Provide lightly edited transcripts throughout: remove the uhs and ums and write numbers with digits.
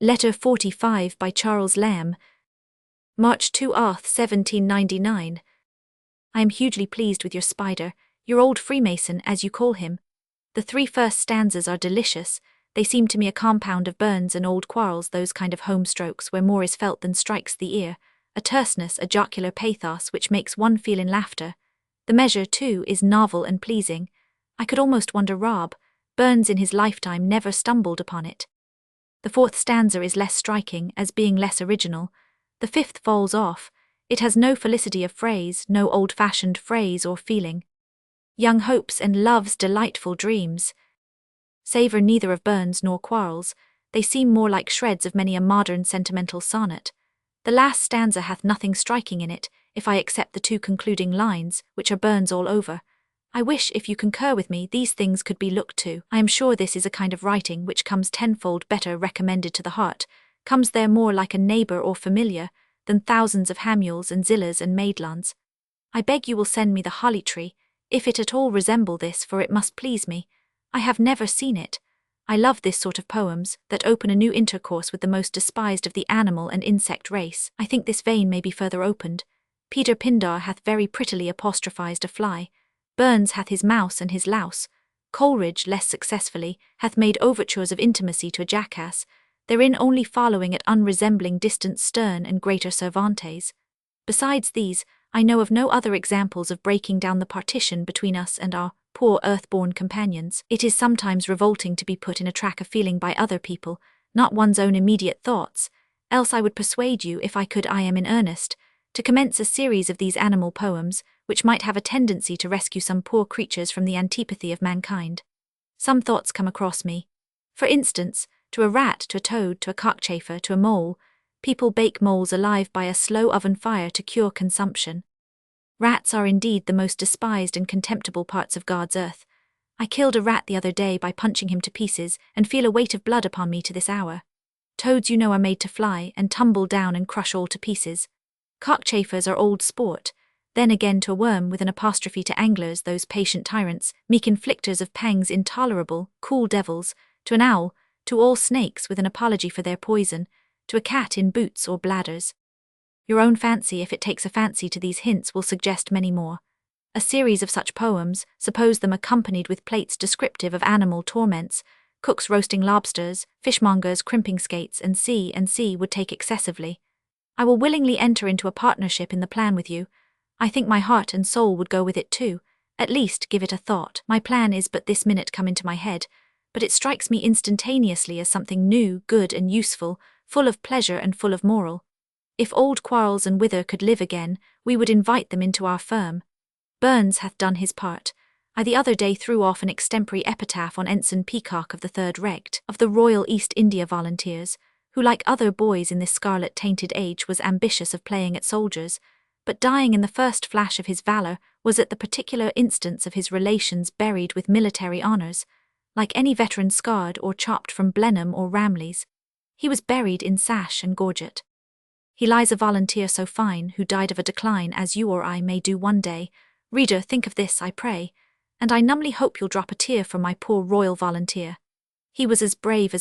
Letter 45 by Charles Lamb. March 2, 1799. I am hugely pleased with your spider, your old Freemason, as you call him. The 3 first stanzas are delicious. They seem to me a compound of Burns and old quarrels, those kind of home strokes where more is felt than strikes the ear, a terseness, a jocular pathos which makes one feel in laughter. The measure, too, is novel and pleasing. I could almost wonder Burns in his lifetime never stumbled upon it. The 4th stanza is less striking, as being less original. The 5th falls off. It has no felicity of phrase, no old-fashioned phrase or feeling. Young hopes and love's delightful dreams savour neither of Burns nor Quarles. They seem more like shreds of many a modern sentimental sonnet. The last stanza hath nothing striking in it, if I except the 2 concluding lines, which are Burns all over. I wish, if you concur with me, these things could be looked to. I am sure this is a kind of writing which comes tenfold better recommended to the heart, comes there more like a neighbour or familiar, than thousands of Hamuels and Zillas and Maidlons. I beg you will send me the Holly Tree, if it at all resemble this, for it must please me. I have never seen it. I love this sort of poems, that open a new intercourse with the most despised of the animal and insect race. I think this vein may be further opened. Peter Pindar hath very prettily apostrophized a fly. Burns hath his mouse and his louse. Coleridge, less successfully, hath made overtures of intimacy to a jackass, therein only following at unresembling distant Sterne and greater Cervantes. Besides these, I know of no other examples of breaking down the partition between us and our poor earth-born companions. It is sometimes revolting to be put in a track of feeling by other people, not one's own immediate thoughts, else I would persuade you, if I could, I am in earnest, to commence a series of these animal poems, which might have a tendency to rescue some poor creatures from the antipathy of mankind. Some thoughts come across me. For instance, to a rat, to a toad, to a cockchafer, to a mole, people bake moles alive by a slow oven fire to cure consumption. Rats are indeed the most despised and contemptible parts of God's earth. I killed a rat the other day by punching him to pieces, and feel a weight of blood upon me to this hour. Toads, you know, are made to fly, and tumble down and crush all to pieces. Cockchafers are old sport. Then again to a worm, with an apostrophe to anglers, those patient tyrants, meek inflictors of pangs intolerable, cool devils, to an owl, to all snakes, with an apology for their poison, to a cat in boots or bladders. Your own fancy, if it takes a fancy to these hints, will suggest many more. A series of such poems, suppose them accompanied with plates descriptive of animal torments, cooks roasting lobsters, fishmongers crimping skates, and C, would take excessively. I will willingly enter into a partnership in the plan with you. I think my heart and soul would go with it too. At least give it a thought. My plan is but this minute come into my head, but it strikes me instantaneously as something new, good and useful, full of pleasure and full of moral. If old Quarles and Wither could live again, we would invite them into our firm. Burns hath done his part. I the other day threw off an extempore epitaph on Ensign Peacock of the 3rd Regt, of the Royal East India Volunteers, who like other boys in this scarlet-tainted age was ambitious of playing at soldiers, but dying in the first flash of his valour was at the particular instance of his relations buried with military honours, like any veteran scarred or chopped from Blenheim or Ramleys. He was buried in sash and gorget. He lies a volunteer so fine, who died of a decline as you or I may do one day. Reader, think of this, I pray, and I numbly hope you'll drop a tear from my poor royal volunteer. He was as brave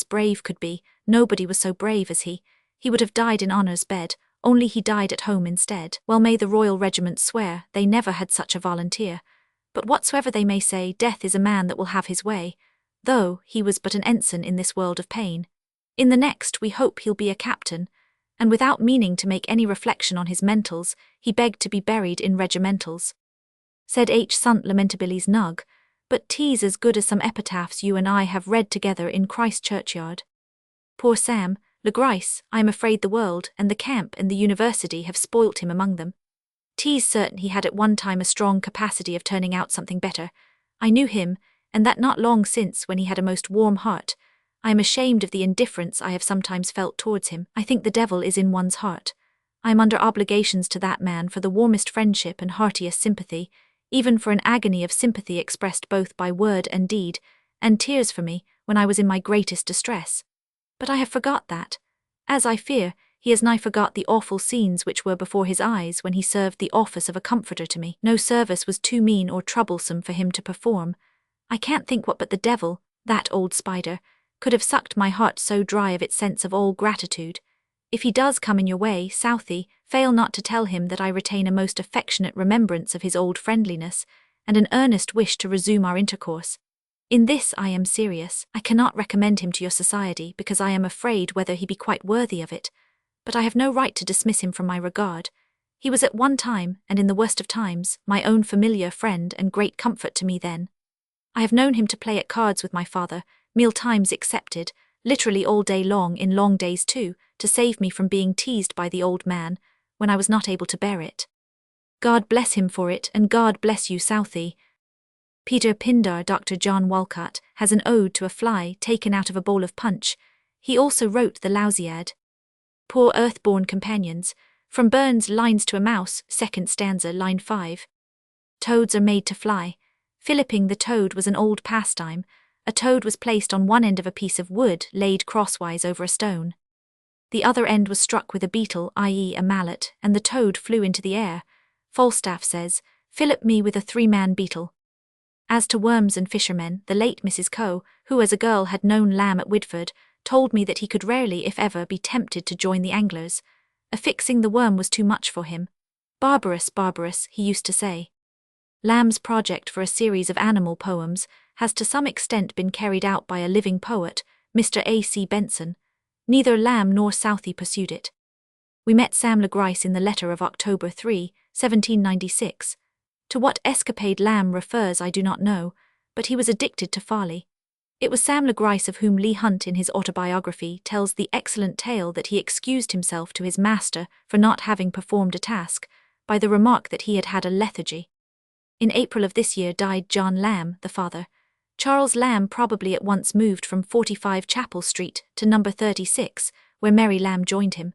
could be. Nobody was so brave as he. He would have died in honour's bed, only he died at home instead. Well may the royal regiment swear, they never had such a volunteer. But whatsoever they may say, death is a man that will have his way, though he was but an ensign in this world of pain. In the next we hope he'll be a captain, and without meaning to make any reflection on his mentals, he begged to be buried in regimentals. Said H. Sunt Lamentably's Nug, but 'tis as good as some epitaphs you and I have read together in Christ Churchyard. Poor Sam, Le Grice, I am afraid the world, and the camp and the university have spoilt him among them. 'Tis certain he had at one time a strong capacity of turning out something better. I knew him, and that not long since, when he had a most warm heart. I am ashamed of the indifference I have sometimes felt towards him. I think the devil is in one's heart. I am under obligations to that man for the warmest friendship and heartiest sympathy, even for an agony of sympathy expressed both by word and deed, and tears for me, when I was in my greatest distress. But I have forgot that. As I fear, he has nigh forgot the awful scenes which were before his eyes when he served the office of a comforter to me. No service was too mean or troublesome for him to perform. I can't think what but the devil, that old spider, could have sucked my heart so dry of its sense of all gratitude. If he does come in your way, Southey, fail not to tell him that I retain a most affectionate remembrance of his old friendliness, and an earnest wish to resume our intercourse. In this I am serious. I cannot recommend him to your society, because I am afraid whether he be quite worthy of it, but I have no right to dismiss him from my regard. He was at one time, and in the worst of times, my own familiar friend and great comfort to me then. I have known him to play at cards with my father, meal times excepted, literally all day long, in long days too, to save me from being teased by the old man, when I was not able to bear it. God bless him for it, and God bless you, Southey. Peter Pindar. Dr. John Walcott has an ode to a fly taken out of a bowl of punch. He also wrote the Lausiad. Poor earth-born companions, from Burns' Lines to a Mouse, second stanza, line 5. Toads are made to fly. Filliping the toad was an old pastime. A toad was placed on one end of a piece of wood laid crosswise over a stone. The other end was struck with a beetle, i.e. a mallet, and the toad flew into the air. Falstaff says, "Fillip me with a 3-man beetle." As to worms and fishermen, the late Mrs. Coe, who as a girl had known Lamb at Widford, told me that he could rarely, if ever, be tempted to join the anglers. Affixing the worm was too much for him. "Barbarous, barbarous," he used to say. Lamb's project for a series of animal poems has to some extent been carried out by a living poet, Mr. A. C. Benson. Neither Lamb nor Southey pursued it. We met Sam Le Grice in the letter of October 3, 1796. To what escapade Lamb refers I do not know, but he was addicted to folly. It was Sam Le Grice of whom Leigh Hunt in his autobiography tells the excellent tale that he excused himself to his master for not having performed a task, by the remark that he had had a lethargy. In April of this year died John Lamb, the father. Charles Lamb probably at once moved from 45 Chapel Street to number 36, where Mary Lamb joined him.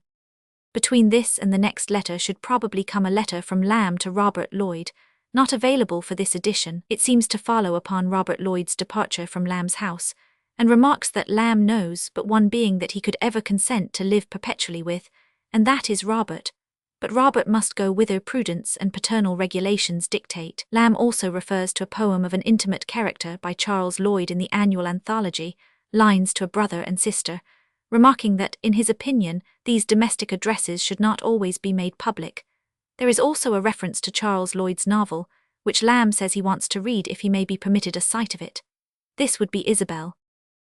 Between this and the next letter should probably come a letter from Lamb to Robert Lloyd. Not available for this edition, it seems to follow upon Robert Lloyd's departure from Lamb's house, and remarks that Lamb knows but one being that he could ever consent to live perpetually with, and that is Robert. But Robert must go whither prudence and paternal regulations dictate. Lamb also refers to a poem of an intimate character by Charles Lloyd in the annual anthology, Lines to a Brother and Sister, remarking that, in his opinion, these domestic addresses should not always be made public. There is also a reference to Charles Lloyd's novel, which Lamb says he wants to read if he may be permitted a sight of it. This would be Isabel.